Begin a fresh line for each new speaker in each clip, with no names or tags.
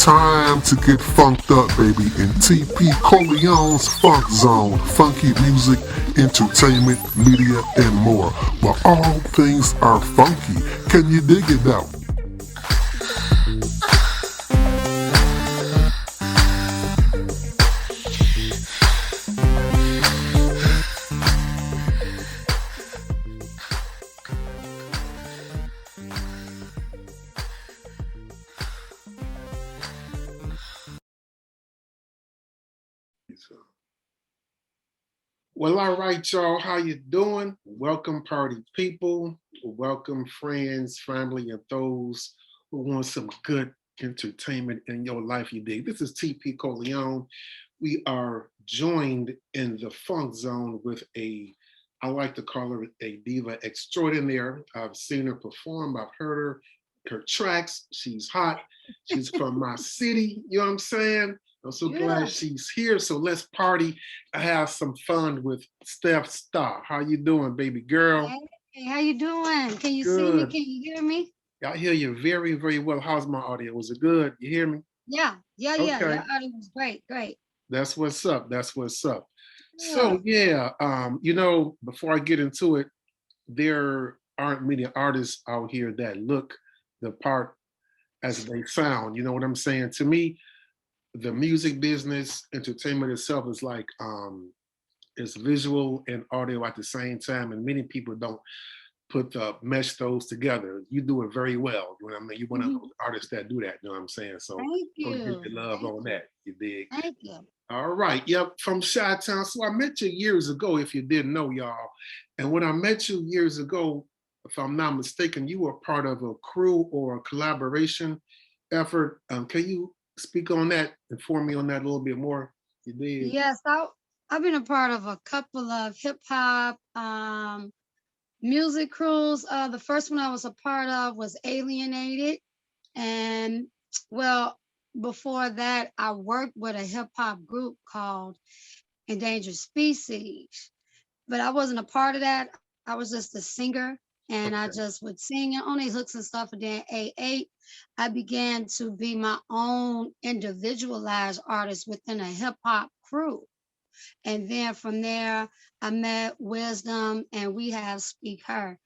Time to get funked up, baby, in TP Corleone's Funk Zone. Funky music, entertainment, media, and more. But all things are funky. Can you dig it now?
Well, all right, y'all. How you doing? Welcome, party people. Welcome, friends, family, and those who want some good entertainment in your life. You dig? This is TP Corleone. We are joined in the funk zone with I like to call her a diva extraordinaire. I've seen her perform. I've heard her tracks. She's hot. She's from my city. You know what I'm saying? I'm so glad she's here. So let's party. I have some fun with StephStaa. How you doing, baby girl?
Hey, how you doing? Can you see me?
Good.
Can you hear me?
I hear you very, very well. How's my audio? Was it good? You hear me?
Yeah. Your
Okay.
audio was great.
That's what's up. That's what's up.
Yeah.
So yeah, before I get into it, there aren't many artists out here that look the part as they sound. You know what I'm saying? To me, the music business, entertainment itself is like it's visual and audio at the same time, and many people don't mesh those together. You do it very well. You know what I mean? You're one of those artists that do that. You know what I'm saying? So
Thank
I'm gonna give
you.
you love
Thank
on
you.
that. You dig?
Thank you.
All right. Yep. From Chi-Town. So I met you years ago, if you didn't know, y'all. And when I met you years ago, if I'm not mistaken, you were part of a crew or a collaboration effort. Can you speak on that, inform me on that a little bit more? You did.
Yes, I've been a part of a couple of hip hop music crews. The first one I was a part of was Alienated, and well, before that, I worked with a hip hop group called Endangered Species. But I wasn't a part of that. I was just a singer, and I
Okay.
just would sing on these hooks and stuff. And then '88, I began to be my own individualized artist within a hip hop crew. And then from there, I met Wisdom, and we have Speak Her,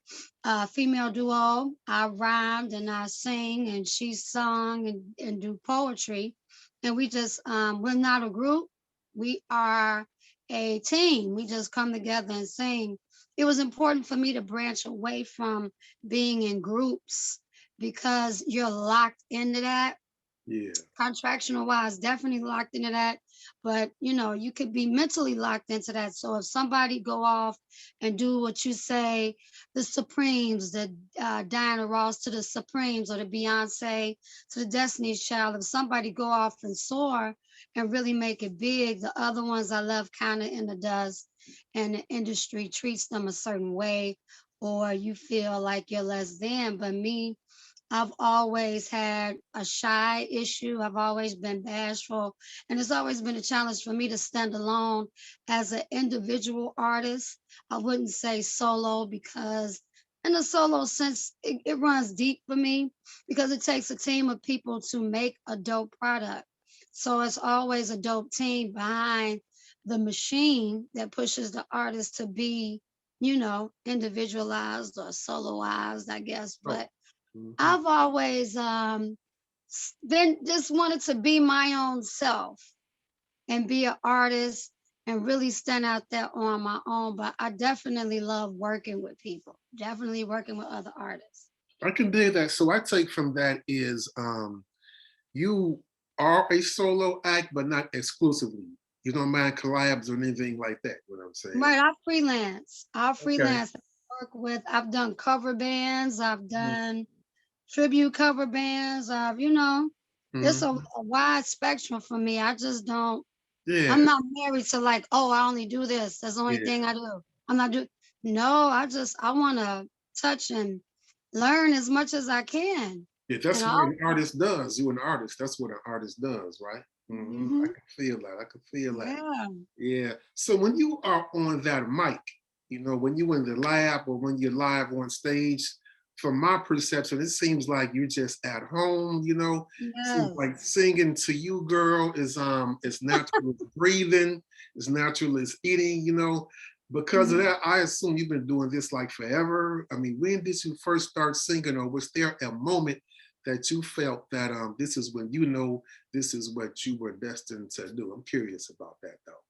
a female duo. I rhymed and I sing, and she sung and do poetry. And we just, we're not a group. We are a team. We just come together and sing. It was important for me to branch away from being in groups because you're locked into that
Yeah.
contractional wise, definitely locked into that. But you could be mentally locked into that. So if somebody go off and do what you say, the Supremes, the Diana Ross to the Supremes, or the Beyonce to the Destiny's Child, if somebody go off and soar and really make it big, the other ones I love kind of in the dust, and the industry treats them a certain way, or you feel like you're less than. But me, I've always had a shy issue. I've always been bashful. And it's always been a challenge for me to stand alone as an individual artist. I wouldn't say solo because, in a solo sense, it runs deep for me because it takes a team of people to make a dope product. So it's always a dope team behind the machine that pushes the artist to be, individualized or soloized, I guess.
Oh.
But
Mm-hmm.
I've always been just wanted to be my own self and be an artist and really stand out there on my own. But I definitely love working with people, definitely working with other artists.
I can dig that. So I take from that is you are a solo act, but not exclusively. You don't mind collabs or anything like that. What I'm saying.
Right, I freelance. I
Okay.
freelance. I work with. I've done cover bands. I've
Mm-hmm.
done tribute cover bands. It's a wide spectrum for me. I just don't. I'm
Yeah.
not married to like, oh, I only do this. That's the only
Yeah.
thing I do. I'm not do. No, I want to touch and learn as much as I can.
Yeah,
And
that's what
all.
an artist does. You an artist. That's what an artist does, right? I
Hmm.
can feel that. I can feel that.
Yeah.
Yeah. So when you are on that mic, when you in the lab or when you're live on stage, from my perception, it seems like you're just at home, you know. Seems
Yes.
like singing to you, girl, is natural as breathing, is natural as eating, you know. Because of
Mhm.
that, I assume you've been doing this like forever. I mean, when did you first start singing, or was there a moment that you felt that this is when you know this is what you were destined to do? I'm curious about that though.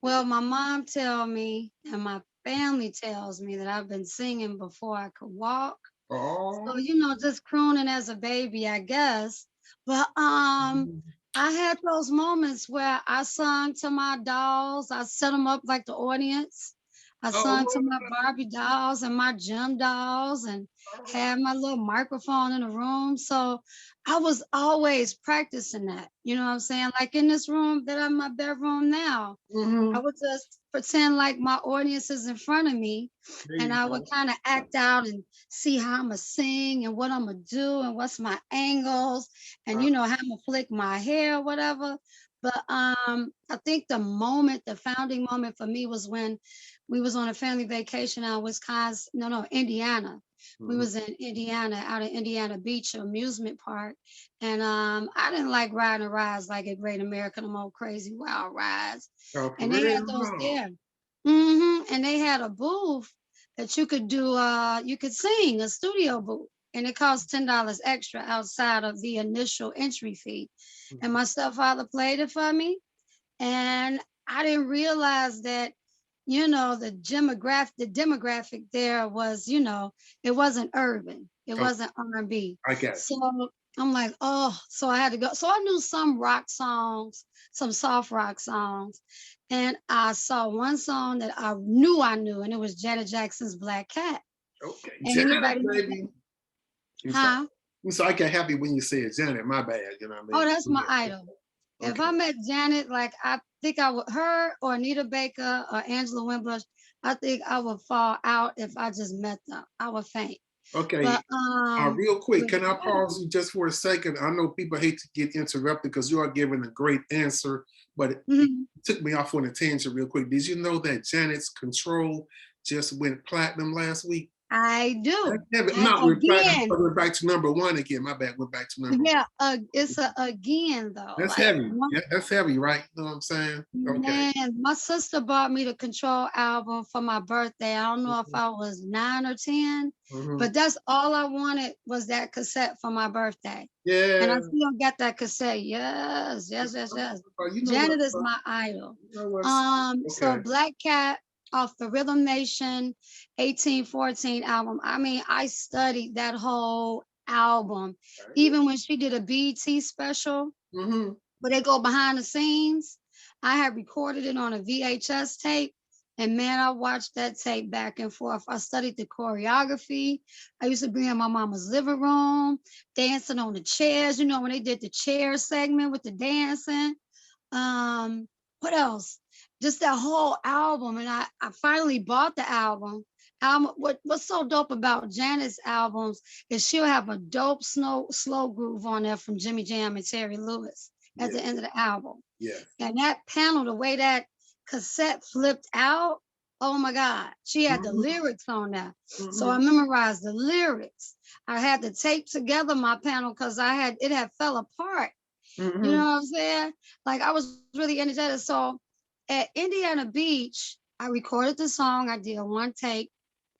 Well, my mom tell me and my family tells me that I've been singing before I could walk. So,
Oh,
just crooning as a baby, I guess. But I had those moments where I sung to my dolls. I set them up like the audience. I sung to
oh,
my Barbie dolls and my gym dolls and had my little microphone in the room. So I was always practicing that. You know what I'm saying? Like in this room that I'm my bedroom now. I
mm-hmm.
would just pretend like my audience is in front of me
There
and
you
I would
go.
kind of act out and see how I'm gonna sing and what I'm gonna do and what's my angles and how I'm gonna flick my hair, whatever. But I think the founding moment for me was when we was on a family vacation out in Wisconsin, no, Indiana. We
Mhm.
was in Indiana, out in Indiana Beach amusement park. And I didn't like riding rides like at Great American, them old crazy wild rides.
Oh, for
And they had
real?
those
No.
there. And they had a booth that you could do you could sing, a studio booth. And it cost $10 extra outside of the initial entry fee. And my stepfather played it for me. And I didn't realize that, the demographic there was, it wasn't urban. It
Oh,
wasn't R&B.
I got you.
So I'm like, oh, so I had to go. So I knew some rock songs, some soft rock songs. And I saw one song that I knew, and it was Janet Jackson's Black Cat.
Okay,
And
Janet,
anybody know that?
baby. I'm sorry.
Huh?
So I get happy when you said Janet. My bad. You know what I
Oh,
mean?
that's my
Yeah.
idol. If
Okay.
I met Janet, like I think I would, her or Anita Baker or Angela Winbush, I think I would fall out if I just met them. I would faint.
Okay.
But
Real quick,
with
can I
Janet,
pause you just for a second? I know people hate to get interrupted because you are giving a great answer, but it
mhm,
took me off on a tangent real quick. Did you know that Janet's Control just went platinum last week?
I do.
Yeah, but
And
not with platinum,
again,
but we're back to number one again. My bad. We're back to number one.
yeah, it's a again though.
That's
Like
heavy. Yeah, that's heavy, right? You know what I'm saying? Okay.
man, my sister bought me the Control album for my birthday. I don't know if I was 9 or 10,
Mhm.
but that's all I wanted was that cassette for my birthday. And I
Yeah.
still got that cassette. Yes, yes, yes, yes.
You know what?
Janet is my idol.
You know what?
So
Okay.
Black Cat off the Rhythm Nation 1814 album. I mean, I studied that whole album. Even when she did a BET special,
Mm-hmm.
where they go behind the scenes. I had recorded it on a VHS tape. And man, I watched that tape back and forth. I studied the choreography. I used to be in my mama's living room, dancing on the chairs, when they did the chair segment with the dancing. Um, what else? Just that whole album. And I finally bought the album. What's so dope about Janet's albums is she'll have a dope slow groove on there from Jimmy Jam and Terry Lewis at
Yeah.
the end of the album.
Yeah.
And that panel, the way that cassette flipped out, oh my God, she had the
Mm-hmm.
lyrics on there. So
Mm-hmm.
I memorized the lyrics. I had to tape together my panel because it had fell apart. You
Mm-hmm.
know what I'm saying? Like I was really energetic. So at Indiana Beach, I recorded the song. I did one take.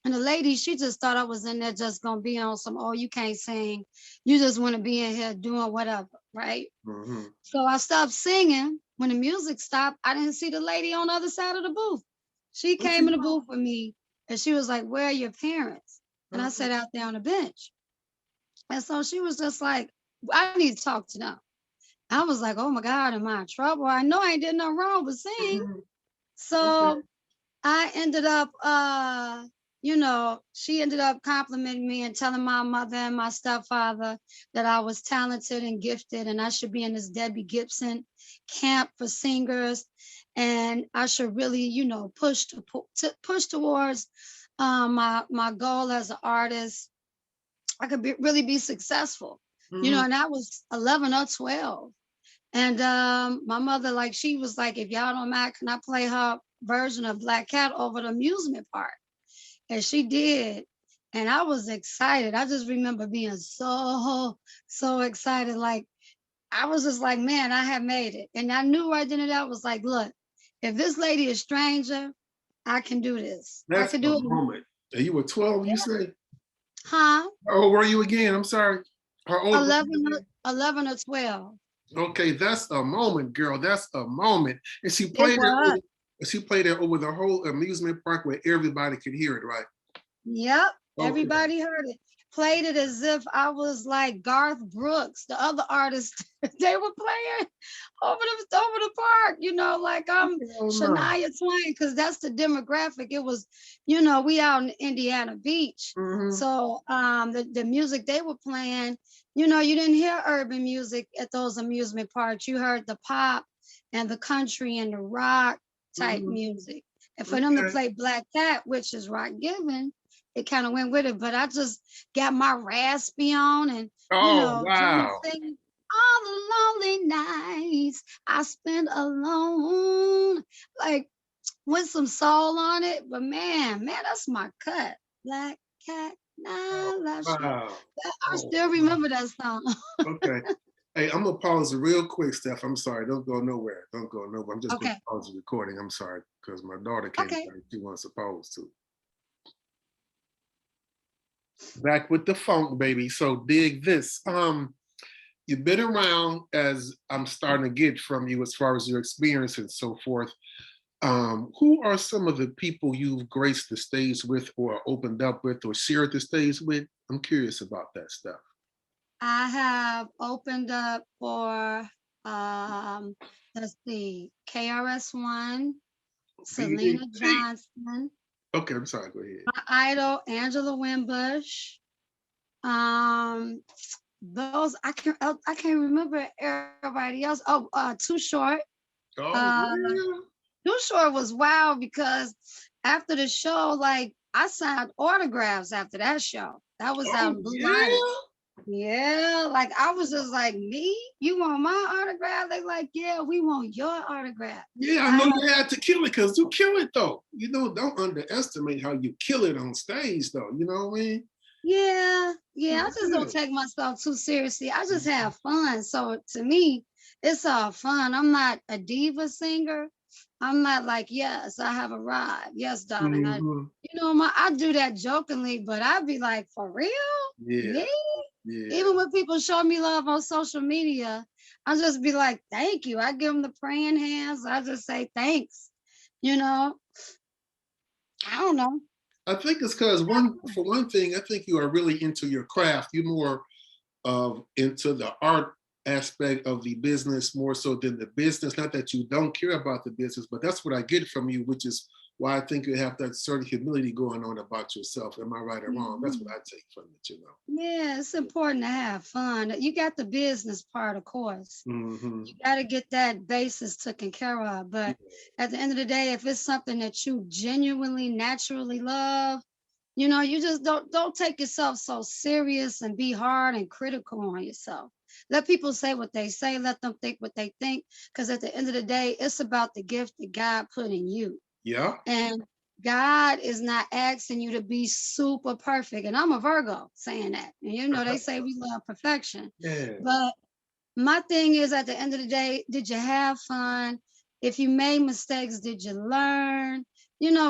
And the lady, she just thought I was in there just gonna be on some, oh, you can't sing. You just want to be in here doing whatever, right?
Mm-hmm.
So I stopped singing. When the music stopped, I didn't see the lady on the other side of the booth. She
What
came
you
in the
know?
booth with me and she was like, where are your parents? And I
Uh-huh.
sat out there on the bench. And so she was just like, I need to talk to them. I was like, oh my God, am I in trouble? I know I ain't did nothing wrong but sing.
Mm-hmm. Okay.
So I ended up, she ended up complimenting me and telling my mother and my stepfather that I was talented and gifted and I should be in this Debbie Gibson camp for singers. And I should really, push towards my goal as an artist. I could really be successful,
Mm-hmm.
and I was 11 or 12. And my mother, like, she was like, if y'all don't mind, can I play her version of Black Cat over the amusement park? And she did. And I was excited. I just remember being so excited. Like, I was just like, man, I have made it. And I knew right then and there, I was like, look, if this lady is stranger, I can do this. I
That's
can
a
do it.
moment. And you were 12, you say?
Huh?
How old were you again? I'm sorry. How old were
11,
you again?
11 or 12.
Okay, that's a moment, girl. That's a moment. And she
It
played it
was.
over, she played it over the whole amusement park where everybody could hear it, right?
Yep.
Okay.
Everybody heard it. Played it as if I was like Garth Brooks, the other artists. They were playing over the park, like I'm
Oh no.
Shania Twain, because that's the demographic. It was, we out in Indiana Beach.
Mm-hmm.
So the music they were playing, you didn't hear urban music at those amusement parks. You heard the pop and the country and the rock type
Mm-hmm.
music. And for them to
Okay.
play Black Cat, which is rock given, it kind of went with it. But I just got my raspy on and,
Oh
Jimmy
wow.
singing all the lonely nights I spent alone, like with some soul on it. But man, that's my cut. Black Cat,
Oh,
now last year.
wow.
I
Oh,
still
wow.
remember that song.
Okay. Hey, I'm gonna pause it real quick, Steph. I'm sorry. Don't go nowhere. Don't go nowhere. I'm just gonna
Okay.
pause the recording. I'm sorry because my daughter came
Okay.
back. She wasn't supposed to. Back with the funk, baby. So dig this. You've been around as I'm starting to get from you as far as your experience and so forth. Who are some of the people you've graced the stage with or opened up with or shared the stage with? I'm curious about that stuff.
I have opened up for um let's see, KRS-One, Selena
BDP.
Johnson,
Okay, I'm sorry, go ahead.
my idol Angela Winbush. Um those I can't remember everybody else. Oh, Too Short.
Oh,
Uh
yeah.
Too Short was wild because after the show, like I signed autographs after that show. That was out
Oh,
in Blue Light.
yeah.
Yeah, like I was just like, me? You want my autograph? They like, yeah, we want your autograph.
Yeah, I
I
know
had,
you had to kill it because you kill it though. You know, don't underestimate how you kill it on stage though. You know what I mean?
yeah, I just don't take myself too seriously. I just have fun. So to me, it's all fun. I'm not a diva singer. I'm not like, yes, I have arrived. Yes, darling.
Mm-hmm.
I do that jokingly, but I'd be like, for real?
Yeah,
Me?
yeah.
Even when people show me love on social media, I just be like, thank you. I give them the praying hands. I just say thanks. You know, I don't know.
I think it's because for one thing, I think you are really into your craft. You're more of into the art aspect of the business more so than the business. Not that you don't care about the business, but that's what I get from you, which is why I think you have that certain humility going on about yourself. Am I right or wrong? That's what
Mhm.
I take from it.
Yeah, it's important to have fun. You got the business part, of course.
Mm-hmm.
You got to get that basis taken care of. But at the end of the day, if it's something that you genuinely, naturally love, you just don't take yourself so serious and be hard and critical on yourself. Let people say what they say, let them think what they think, because at the end of the day, it's about the gift that God put in you.
Yeah.
And God is not asking you to be super perfect. And I'm a Virgo saying that. And they say we love perfection.
Yeah.
But my thing is, at the end of the day, did you have fun? If you made mistakes, did you learn?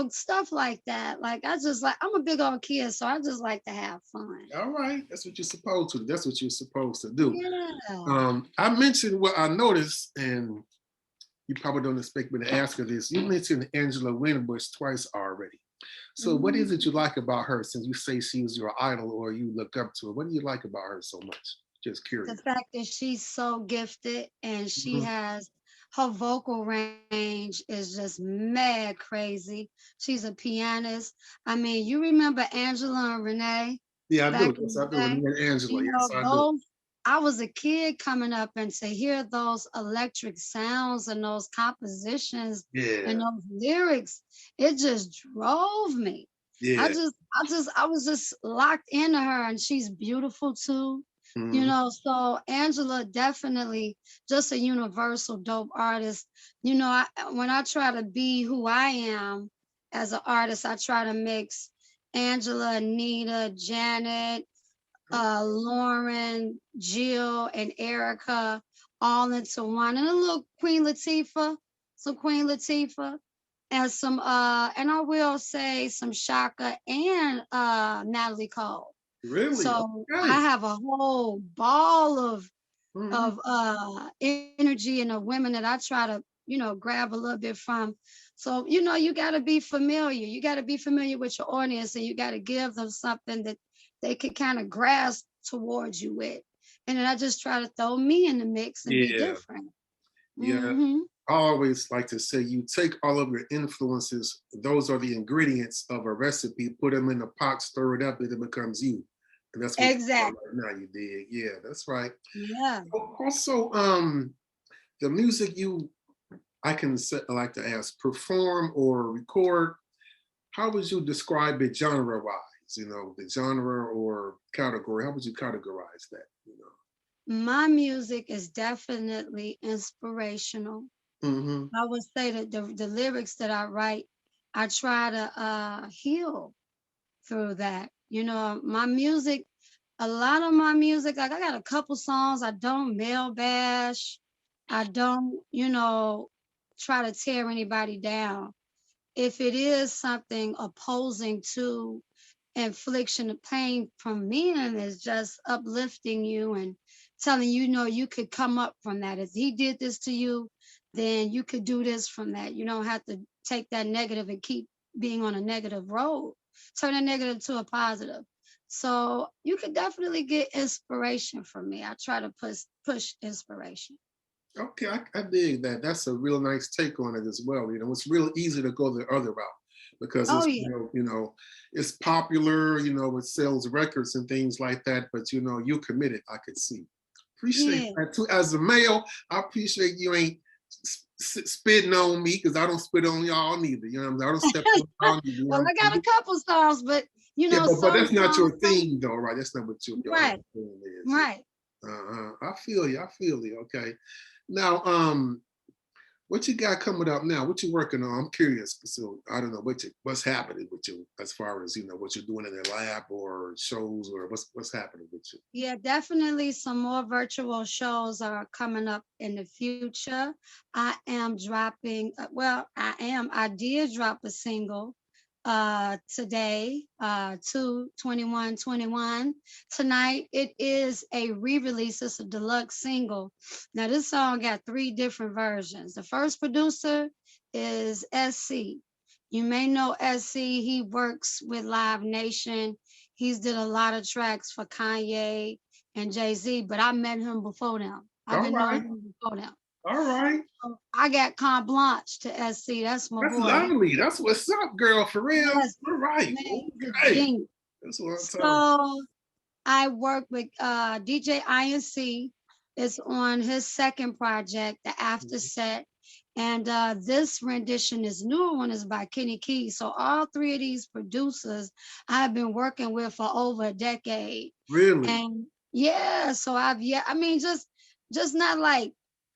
Stuff like that. Like I'm a big old kid, so I just like to have fun.
All right. That's what you're supposed to. That's what you're supposed to do.
Yeah.
I mentioned what I noticed, and you probably don't expect me to ask her this. You mentioned Angela Winbush twice already. So what
Mhm.
is it you like about her since you say she was your idol or you look up to her? What do you like about her so much? Just
The
curious.
fact that she's so gifted and she
Mhm.
has her vocal range is just mad crazy. She's a pianist. I mean, you remember Angela and Renee
Yeah, I do.
back in
Yes,
the
I do.
day?
Renee and Angela. Yes, I do.
Those I was a kid coming up and to hear those electric sounds and those compositions and
Yeah.
those lyrics, it just drove me.
Yeah.
I was just locked into her and she's beautiful too.
Mhm.
So Angela definitely just a universal dope artist. When I try to be who I am as an artist, I try to mix Angela, Anita, Janet, Lauren, Jill, and Erica all into one. And a little Queen Latifah, some Queen Latifah, and some and I will say some Shaka and Natalie Cole.
Really?
So
Okay.
I have a whole ball of
Mhm.
energy and of women that I try to, grab a little bit from. So, you got to be familiar. You got to be familiar with your audience, and you got to give them something that they could kind of grasp towards you with. And then I just try to throw me in the mix and be
Yeah.
different.
Yeah.
Hmm.
I always like to say you take all of your influences, those are the ingredients of a recipe, put them in a pot, stir it up, and it becomes you. And that's what you're doing
Exactly.
right now, you dig. Yeah, that's right.
Yeah.
Also, the music you, I can say, I like to ask, perform or record, how would you describe it genre wise? The genre or category, how would you categorize that?
My music is definitely inspirational.
Mm-hmm.
I would say that the lyrics that I write, I try to heal through that. My music, a lot of my music, like I got a couple songs, I don't male bash. I don't, try to tear anybody down. If it is something opposing to infliction of pain from men, is just uplifting you and telling you, you could come up from that. If he did this to you, then you could do this from that. You don't have to take that negative and keep being on a negative road. Turn a negative to a positive. So you could definitely get inspiration from me. I try to push inspiration.
Okay, I dig that. That's a real nice take on it as well. It's real easy to go the other route because
Oh
it's
yeah.
it's popular. It sells records and things like that. But you're committed. I could see. Appreciate
Yeah.
that too. As a male, I appreciate you ain't spitting on me because I don't spit on y'all neither. You know what I'm saying? I don't step on y'all neither. You know
Well,
what
I
I'm
got a
saying?
couple songs, but
Yeah, but
some
that's not
songs,
your theme though, right? That's not what your whole
right,
thing is.
right.
I feel you. I feel you. Okay. Now, what you got coming up now? What you working on? I'm curious. So I don't know what's happening with you as far as what you're doing in the lab or shows or what's happening with you.
Yeah, definitely some more virtual shows are coming up in the future. I am dropping, I did drop a single today, 2/21/21. Tonight it is a re-release, it's a deluxe single. Now this song got three different versions. The first producer is SC. You may know SC, he works with Live Nation. He's did a lot of tracks for Kanye and Jay-Z, but I met him before them. I've
All
been knowing
right.
him before them.
All right.
So I got carte blanche to SC. That's my
That's
boy.
lovely. That's what's up, girl, for real.
Yes,
All right.
man, he's a
Okay.
genius.
That's what I'm talking.
So I work with DJ INC. It's on his second project, The After Set. And this rendition, this newer one, is by Kenny Keys. So all three of these producers I've been working with for over a decade.
Really?
And yeah, so I mean, just not like,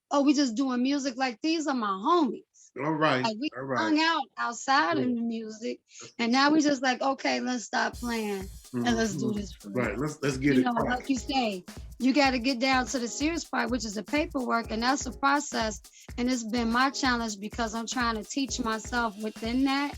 oh, we just doing music. Like these are my homies.
All right.
Like we
All right.
hung out outside
Yeah.
in the music,
That's
and now we just like, okay, let's stop playing and let's do this for real.
Right. Let's get it.
Like you say, you got to get down to the serious part, which is the paperwork, and that's a process. And it's been my challenge because I'm trying to teach myself within that.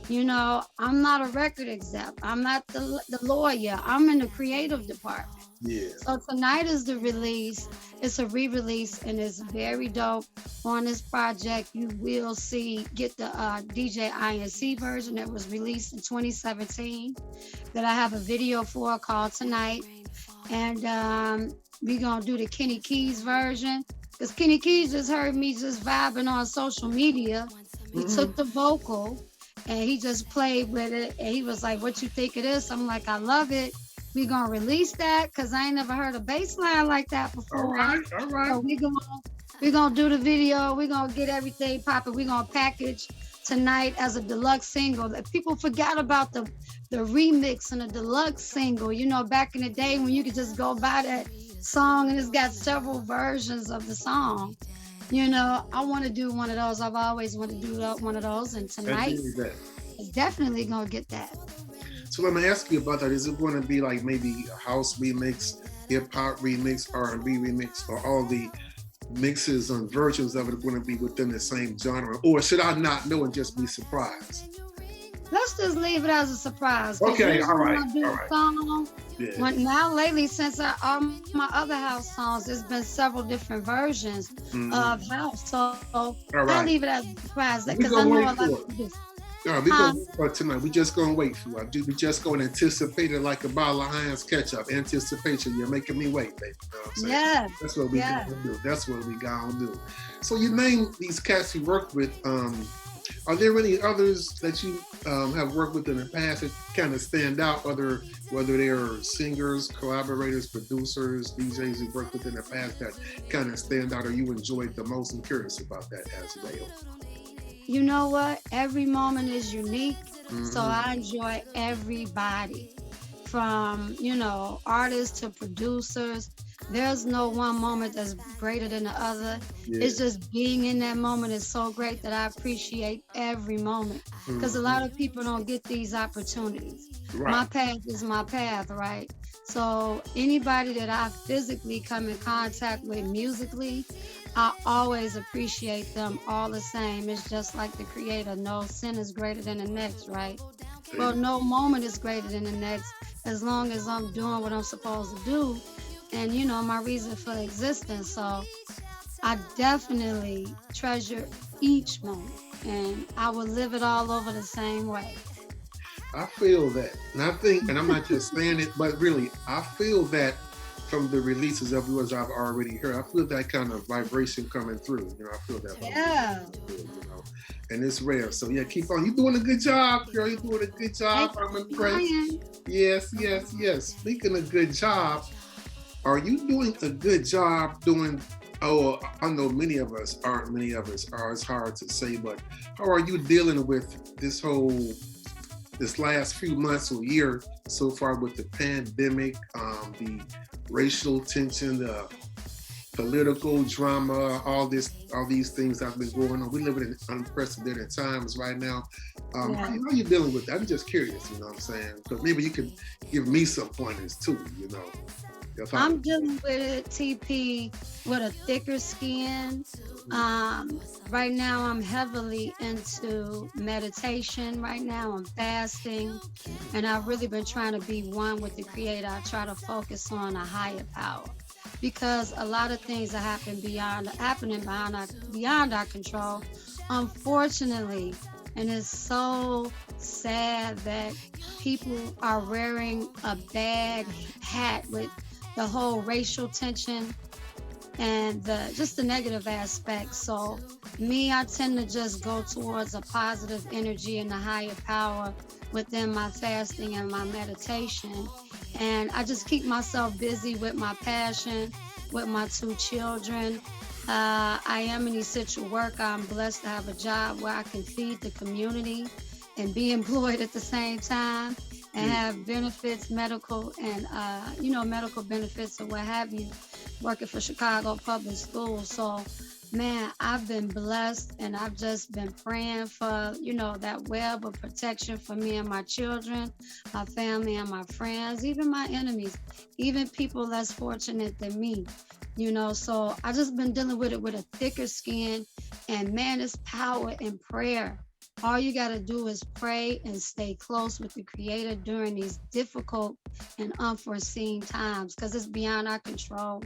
I'm not a record exec. I'm not the lawyer. I'm in the creative department.
Yeah.
So tonight is the release. It's a re-release and it's very dope. On this project, you will get the DJ INC version that was released in 2017 that I have a video for called Tonight. And we're going to do the Kenny Keys version because Kenny Keys just heard me just vibing on social media. He took the vocal and he just played with it. And he was like, what you think of this? I'm like, I love it. We're going to release that because I ain't never heard a bass line like that before.
All right. All right.
So we're gonna do the video. We're going to get everything popping. We're going to package Tonight as a deluxe single. That people forgot about the remix and the deluxe single. Back in the day when you could just go buy that song and it's got several versions of the song. I want to do one of those. I've always wanted to do one of those. And tonight is definitely going to get that.
So let me ask you about that. Is it going to be like maybe a house remix, hip hop remix, R&B remix, or all the mixes and versions of it going to be within the same genre? Or should I not know and just be surprised?
Let's just leave it as a surprise.
Okay, all right,
I do
all
a
right.
song.
Yeah.
Now lately, since all my other house songs, there's been several different versions of house. So I leave it as a surprise because I know a lot of people.
All right, we're going to wait for tonight. We're just going to wait for it. We're just going to anticipate it like a bottle of Heinz ketchup. Anticipation. You're making me wait, baby. You know what I'm saying?
Yeah.
That's what we going to do. That's what we going to do. So you name these cats you work with. Are there any others that you have worked with in the past that kind of stand out, whether they're singers, collaborators, producers, DJs you worked with in the past that kind of stand out or you enjoyed the most? I'm curious about that as well.
You know what? Every moment is unique. So I enjoy everybody from, artists to producers. There's no one moment that's greater than the other. Yeah. It's just being in that moment is so great that I appreciate every moment because a lot of people don't get these opportunities. Right. My path is my path, right? So anybody that I physically come in contact with musically, I always appreciate them all the same. It's just like the creator. No sin is greater than the next, right? Well, no moment is greater than the next as long as I'm doing what I'm supposed to do and, my reason for existence. So I definitely treasure each moment and I will live it all over the same way.
I feel that. And I think, and I'm not just saying it, but really, I feel that from the releases of yours I've already heard. I feel that kind of vibration coming through. I feel that.
Yeah.
And it's rare. So yeah, keep on. You're doing a good job, girl. You're doing a good job. I'm impressed. Yes. Speaking of good job, are you doing a good job doing? Oh, I know many of us aren't. Many of us are. It's hard to say, but how are you dealing with this last few months or year so far with the pandemic, the racial tension, the political drama, all these things that have been going on? We live in unprecedented times right now. How are you dealing with that? I'm just curious, you know what I'm saying? Because maybe you could give me some pointers too,
I'm dealing with it, TP, with a thicker skin. Right now I'm heavily into meditation. Right now I'm fasting. And I've really been trying to be one with the Creator. I try to focus on a higher power. Because a lot of things are happening beyond our control, unfortunately. And it's so sad that people are wearing a bad hat with the whole racial tension and just the negative aspects. So I tend to just go towards a positive energy and a higher power within my fasting and my meditation. And I just keep myself busy with my passion, with my 2 children. I am an essential worker. I'm blessed to have a job where I can feed the community and be employed at the same time and have benefits, medical and, medical benefits or what have you, working for Chicago Public Schools. So, man, I've been blessed and I've just been praying for, that web of protection for me and my children, my family and my friends, even my enemies, even people less fortunate than me, So I just been dealing with it with a thicker skin, and man, it's power in prayer. All you got to do is pray and stay close with the Creator during these difficult and unforeseen times because it's beyond our control.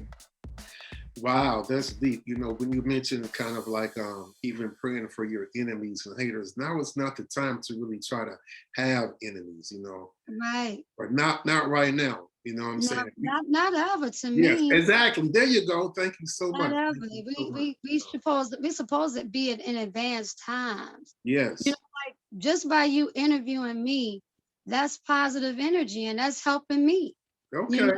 Wow, that's deep. When you mentioned kind of like even praying for your enemies and haters, now it's not the time to really try to have enemies,
Right.
Or not right now. You know what I'm saying?
Not ever to
me. Yes,
me.
Exactly. There you go. Thank you so much.
Not ever. We supposed to be in advanced times.
Yes.
Like just by you interviewing me, that's positive energy and that's helping me.
Okay.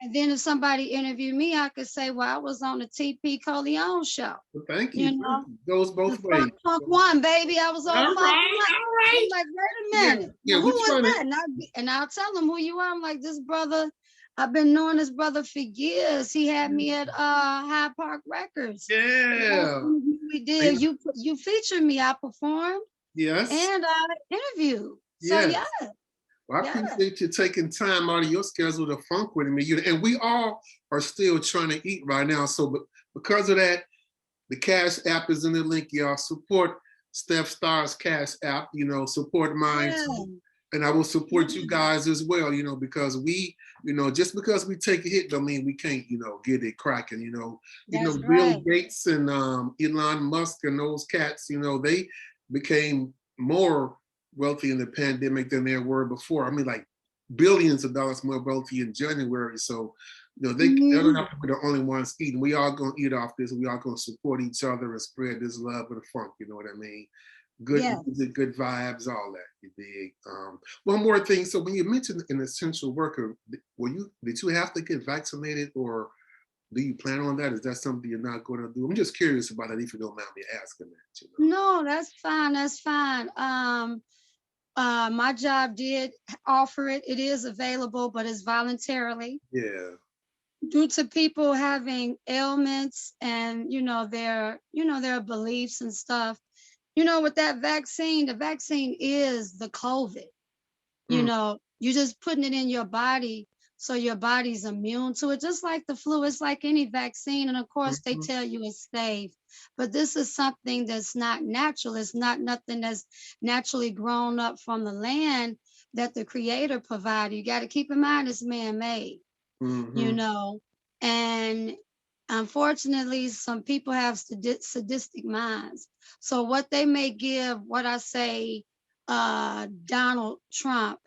And then if somebody interviewed me, I could say, well, I was on the TP Corleone show.
Well, thank you. Goes both ways.
Funk One, baby. I was on Funk One.
All right.
I'm like, wait a minute.
Yeah,
who was that? And I'll tell them who you are. I'm like, this brother, I've been knowing this brother for years. He had me at High Park Records.
Yeah.
We did. You featured me. I performed.
Yes.
And I interviewed. So, yeah.
Well, I
Yeah.
appreciate you taking time out of your schedule to funk with me. And we all are still trying to eat right now. So because of that, the Cash App is in the link, y'all. Support StephStaa's Cash App, support mine
Yeah.
too. And I will support you guys as well, because just because we take a hit don't mean we can't, get it cracking,
That's
Bill
right.
Gates and Elon Musk and those cats, they became more wealthy in the pandemic than they were before. I mean, like billions of dollars more wealthy in January. So, they don't have to be the only ones eating. We all gonna eat off this. We all gonna support each other and spread this love and funk. You know what I mean? Good
Yeah.
music, good vibes, all that. You dig? One more thing. So when you mentioned an essential worker, did you have to get vaccinated, or do you plan on that? Is that something you're not going to do? I'm just curious about that. If you don't mind me asking that,
No, that's fine. That's fine. My job did offer it. It is available, but it's voluntarily
Yeah.
due to people having ailments and their beliefs and stuff. With that vaccine, the vaccine is the COVID.
Mm.
You're just putting it in your body so your body's immune to it, just like the flu. It's like any vaccine. And of course, they
Mhm.
tell you it's safe. But this is something that's not natural. It's not nothing that's naturally grown up from the land that the creator provided. You got to keep in mind it's man-made, you
Mhm.
know. And unfortunately, some people have sadistic minds. So what they may give, what I say, Donald Trump,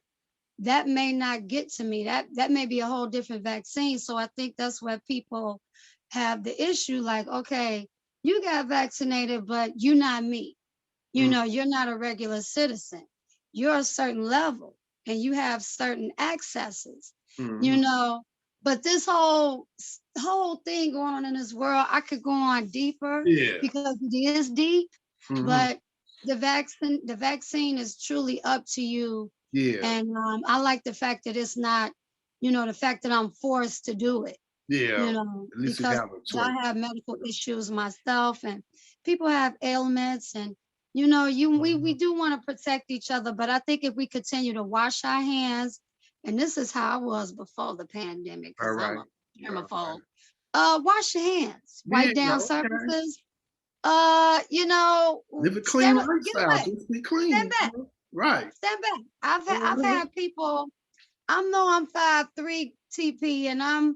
that may not get to me. That may be a whole different vaccine. So I think that's where people have the issue. Like, okay, you got vaccinated, but you're not me.
Mm.
You're not a regular citizen. You're a certain level, and you have certain accesses. You
Mhm.
know, but this whole thing going on in this world, I could go on deeper
Yeah.
because it is deep.
Mhm.
But the vaccine is truly up to you,
Yeah.
and I like the fact that it's not, the fact that I'm forced to do it,
Yeah. At least you
because
have a
I
choice.
have medical issues myself, and people have ailments, and we
Mhm.
do want to protect each other. But I think if we continue to wash our hands, and this is how I was before the pandemic,
All
because I'm
right.
a
All right.
germaphobe. Wash your hands,
Yeah.
wipe down
Okay.
surfaces.
Live a clean
Stand up, get
lifestyle.
away,
Just be
stand
clean.
back,
Right.
stand back. I've
Mhm.
had people. I'm 5'3" TP, and I'm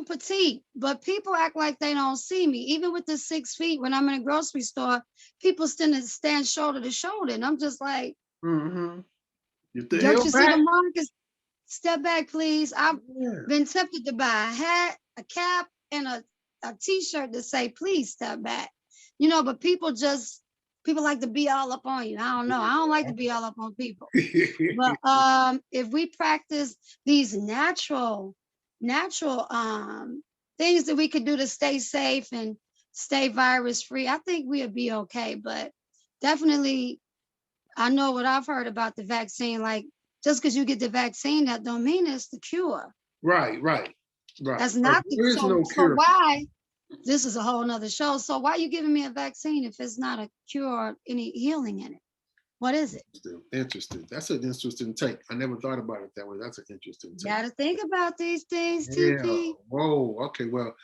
petite, but people act like they don't see me. Even with the 6 feet, when I'm in a grocery store, people stand shoulder to shoulder, and I'm just like,
Mhm. Get the
don't
hell
you see the
back.
markers? Step back, please. I've
Yeah.
been tempted to buy a hat, a cap, and a t-shirt to say, please step back. But people like to be all up on you. I don't know. I don't like to be all up on people. But if we practice these natural things that we could do to stay safe and stay virus free, I think we'll be okay. But definitely, I know what I've heard about the vaccine. Like, just because you get the vaccine, that don't mean it's the cure.
Right. Right. Right.
That's not the
There is
so.
no
So
cure.
why? This is a whole nother show. So why are you giving me a vaccine if it's not a cure or any healing in it? What is it?
Interesting. That's an interesting take. I never thought about it that way. That's an interesting
You
take.
got to think about these things,
Yeah.
TP.
Whoa. Okay. Well,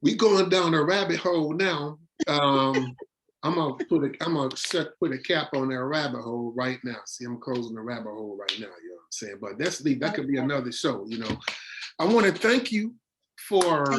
we going down a rabbit hole now. I'm gonna put a cap on that rabbit hole right now. See, I'm closing the rabbit hole right now. You know what I'm saying? But that could be
Okay.
another show. I want to thank you
And
for
I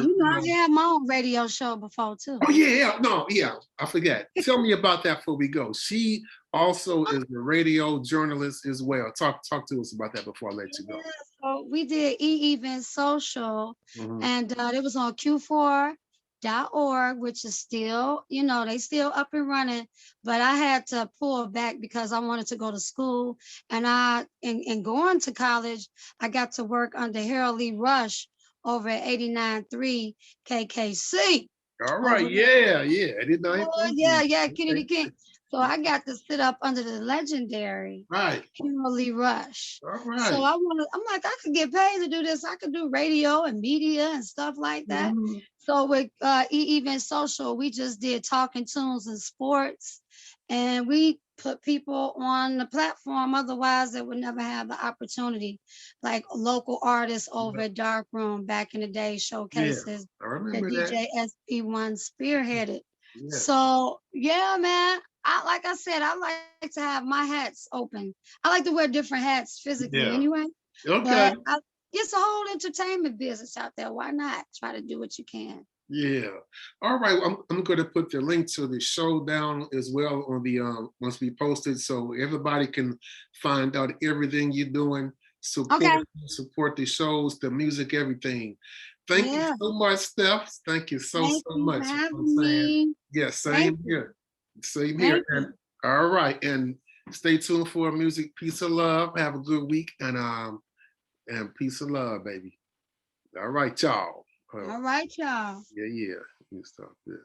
had my own radio show before too.
Oh yeah, no, yeah, I forgot. Tell me about that before we go. She also is a radio journalist as well. Talk to us about that before I let you go.
Yeah, so we did E-Event Social,
Mhm.
and it was on Q4.org, which is still, they still up and running. But I had to pull back because I wanted to go to school, and in going to college, I got to work under Harold Lee Rush over at 89.3 KKC
All right,
over there.
yeah, yeah. I did not
Oh
thank
yeah,
you.
yeah,
Okay.
Kennedy King. So I got to sit up under the legendary
Right.
Kimberly Rush.
All
So
right.
I'm like, I could get paid to do this. I could do radio and media and stuff like that.
Mhm.
So with Even Social, we just did talking tunes and sports. and we put people on the platform otherwise they would never have the opportunity, like local artists over at Dark Room back in the day,
Yeah,
showcases
I
that
remember that.
DJ SP1 spearheaded.
Yes.
So yeah, man, I like I said, I like to have my hats open. I like to wear different hats physically
Yeah.
anyway,
Okay.
but it's a whole entertainment business out there. Why not try to do what you can?
Yeah. All right. I'm going to put the link to the show down as well on the once we post it, so everybody can find out everything you're doing.
Okay.
Support the shows, the music, everything. Thank you
Yeah.
so much, Steph. Thank you
Thank
so
you for
much. You know what I'm
having
saying?
me.
Yeah.
Thank
Same
you.
here. Same here.
Thank
And
you.
all right. And stay tuned for music. Peace of love. Have a good week and peace of love, baby. All right, y'all.
All right, y'all.
Yeah, yeah. You stop there.